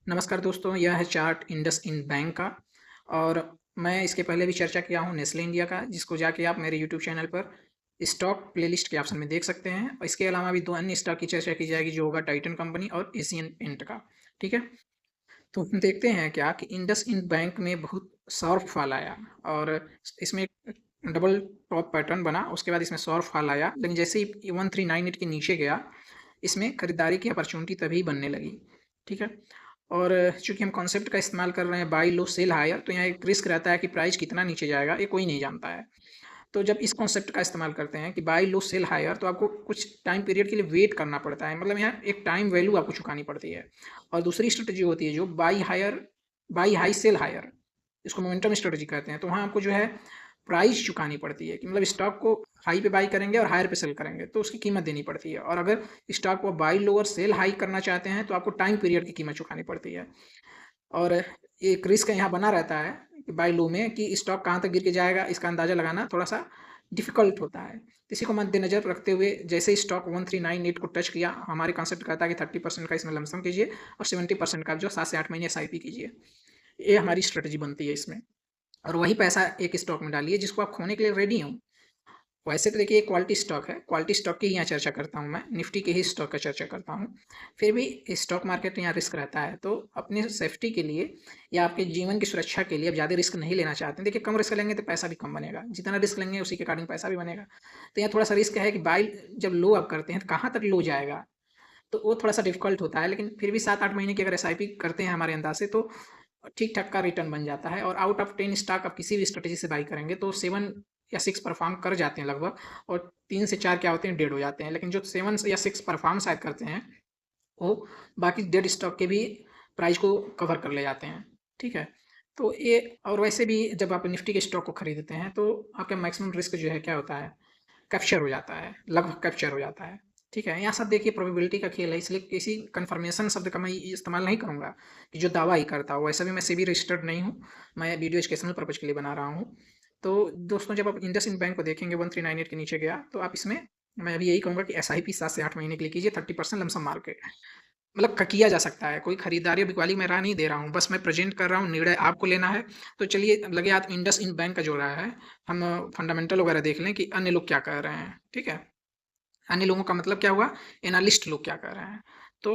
नमस्कार दोस्तों, यह है चार्ट इंडसइंड बैंक का। और मैं इसके पहले भी चर्चा किया हूँ नेस्ले इंडिया का, जिसको जाके आप मेरे यूट्यूब चैनल पर स्टॉक प्लेलिस्ट के ऑप्शन में देख सकते हैं। और इसके अलावा भी 2 अन्य स्टॉक की चर्चा की जाएगी, जो होगा टाइटन कंपनी और एशियन पेंट का। ठीक है? तो हम देखते हैं क्या कि इंडसइंड बैंक में बहुत शार्प फॉल आया और इसमें एक डबल टॉप पैटर्न बना। उसके बाद इसमें शार्प फॉल आया, लेकिन जैसे ही 1398 के नीचे गया, इसमें खरीदारी की अपॉर्चुनिटी तभी बनने लगी। ठीक है? और चूँकि हम कॉन्सेप्ट का इस्तेमाल कर रहे हैं बाय लो सेल हायर, तो यहाँ एक रिस्क रहता है कि प्राइस कितना नीचे जाएगा, ये कोई नहीं जानता है। तो जब इस कॉन्सेप्ट का इस्तेमाल करते हैं कि बाय लो सेल हायर, तो आपको कुछ टाइम पीरियड के लिए वेट करना पड़ता है। मतलब यहाँ एक टाइम वैल्यू आपको चुकानी पड़ती है। और दूसरी स्ट्रेटजी होती है जो बाय हाई सेल हायर, इसको मोमेंटम स्ट्रेटजी कहते हैं। तो वहाँ आपको जो है प्राइस चुकानी पड़ती है कि मतलब स्टॉक को हाई पे बाई करेंगे और हायर पे सेल करेंगे, तो उसकी कीमत देनी पड़ती है। और अगर स्टॉक को बाई लो और सेल हाई करना चाहते हैं, तो आपको टाइम पीरियड की कीमत चुकानी पड़ती है। और एक रिस्क यहाँ बना रहता है कि बाय लो में कि स्टॉक कहाँ तक गिर के जाएगा, इसका अंदाज़ा लगाना थोड़ा-सा डिफ़िकल्ट होता है। तो इसी को मद्देनज़र रखते हुए जैसे ही स्टॉक 1398 को टच किया, हमारे कॉन्सेप्ट कहता है कि 30% का इसमें लमसम कीजिए और 70% का जो 7 से 8 महीने एसआईपी कीजिए। ये हमारी स्ट्रैटेजी बनती है इसमें। और वही पैसा एक स्टॉक में डालिए जिसको आप खोने के लिए रेडी हों। वैसे तो देखिए, क्वालिटी स्टॉक है, क्वालिटी स्टॉक की ही यहाँ चर्चा करता हूँ मैं, निफ्टी के ही स्टॉक का चर्चा करता हूँ। फिर भी स्टॉक मार्केट में यहाँ रिस्क रहता है, तो अपने सेफ्टी के लिए या आपके जीवन की सुरक्षा के लिए आप ज़्यादा रिस्क नहीं लेना चाहते हैं। देखिए, कम रिस्क लेंगे तो पैसा भी कम बनेगा, जितना रिस्क लेंगे उसी के अकॉर्डिंग पैसा भी बनेगा। तो यहाँ थोड़ा-सा रिस्क है कि बाय जब लो आप करते हैं तो कहाँ तक लो जाएगा, तो वो थोड़ा-सा डिफ़िकल्ट होता है। लेकिन फिर भी 7-8 महीने की अगर एसआईपी करते हैं हमारे अंदाज़ से, तो ठीक-ठाक का रिटर्न बन जाता है। और आउट ऑफ 10 स्टॉक आप किसी भी स्ट्रैटेजी से बाय करेंगे तो 7 या 6 परफ़ॉर्म कर जाते हैं लगभग, और 3 से 4 क्या होते हैं, डेड हो जाते हैं। लेकिन जो 7 या 6 परफ़ॉर्म शायद करते हैं, वो बाकी डेड स्टॉक के भी प्राइस को कवर कर ले जाते हैं। ठीक है? तो ये, और वैसे भी जब आप निफ्टी के स्टॉक को खरीदते हैं, तो आपका मैक्सिमम रिस्क जो है क्या होता है, कैप्चर हो जाता है, लगभग कैप्चर हो जाता है। ठीक है? यहाँ सब देखिए प्रोबेबिलिटी का खेल है, इसलिए किसी कन्फर्मेशन शब्द का मैं इस्तेमाल नहीं करूँगा कि जो दावा ही करता हो। वैसे भी मैं सेबी रजिस्टर्ड नहीं हूँ, मैं वीडियो एजुकेशनल पर्पज़ के लिए बना रहा हूँ। तो दोस्तों, जब आप इंडसइंड बैंक को देखेंगे 1398 के नीचे गया, तो आप इसमें, मैं अभी यही कहूँगा कि एसआईपी 7 से 8 महीने के लिए कीजिए, 30% लमसम मार के। मतलब किया जा सकता है, कोई खरीदारी या बिकवाली मैं राय नहीं दे रहा हूँ, बस मैं प्रेज़ेंट कर रहा हूँ, निर्णय आपको लेना है। तो चलिए, लगे हाथ इंडसइंड बैंक का जो रहा है, हम फंडामेंटल वगैरह देख लें कि अन्य लोग क्या कह रहे हैं। ठीक है? अन्य लोगों का मतलब क्या हुआ, एनालिस्ट लोग क्या कह रहे हैं। तो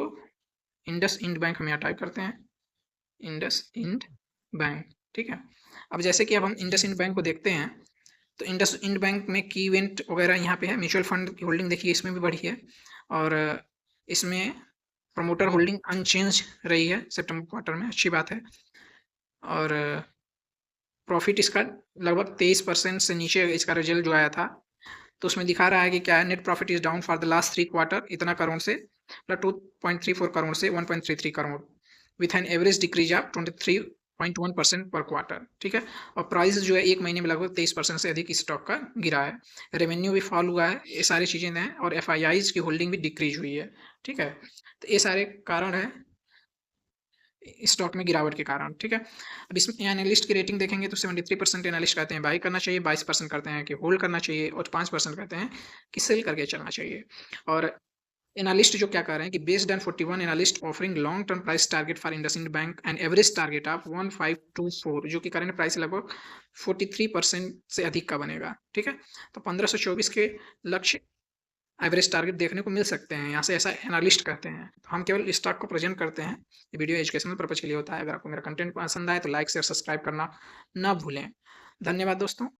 इंडसइंड बैंक हम यहाँ टाइप करते हैं, इंडसइंड बैंक। ठीक है? अब जैसे कि अब हम इंडसइंड बैंक को देखते हैं, तो इंडसइंड बैंक में की इवेंट वगैरह यहाँ पे है। म्यूचुअल फंड की होल्डिंग देखिए, इसमें भी बढ़ी है। और इसमें प्रमोटर होल्डिंग अनचेंज रही है सितंबर क्वार्टर में, अच्छी बात है। और प्रॉफिट इसका लगभग 23% से नीचे इसका रिजल्ट जो आया था, तो उसमें दिखा रहा है कि क्या है, net profit is down for the last 3 quarter, इतना करोड़ से, मतलब 2.34 करोड़ से 1.33 crore, with an average decrease of 23.1% पर क्वार्टर। ठीक है? और प्राइस जो है 1 महीने में लगभग 23% से अधिक स्टॉक का गिरा है। रेवेन्यू भी फॉल हुआ है, ये सारी चीज़ें हैं, और एफआईआईज की होल्डिंग भी डिक्रीज हुई है। ठीक है? तो ये सारे कारण हैं स्टॉक में गिरावट के कारण। ठीक है? अब इसमें एनालिस्ट की रेटिंग देखेंगे तो 73% एनालिस्ट कहते हैं बाई करना चाहिए, 22% कहते हैं कि होल्ड करना चाहिए, और 5% कहते हैं कि सेल करके चलना चाहिए। और एनालिस्ट जो क्या कह रहे हैं कि based on 41 analyst offering long term price target for IndusInd bank and average target of 1524, जो कि करंट प्राइस लगभग 43% से अधिक का बनेगा। ठीक है? तो 1524 के लक्ष्य एवरेज टारगेट देखने को मिल सकते हैं यहाँ से, ऐसा एनालिस्ट कहते हैं। तो हम केवल स्टॉक को प्रेजेंट करते हैं, ये वीडियो एजुकेशनल पर्पज के लिए होता है। अगर आपको मेरा कंटेंट पसंद आए तो लाइक शेयर सब्सक्राइब करना ना भूलें। धन्यवाद दोस्तों।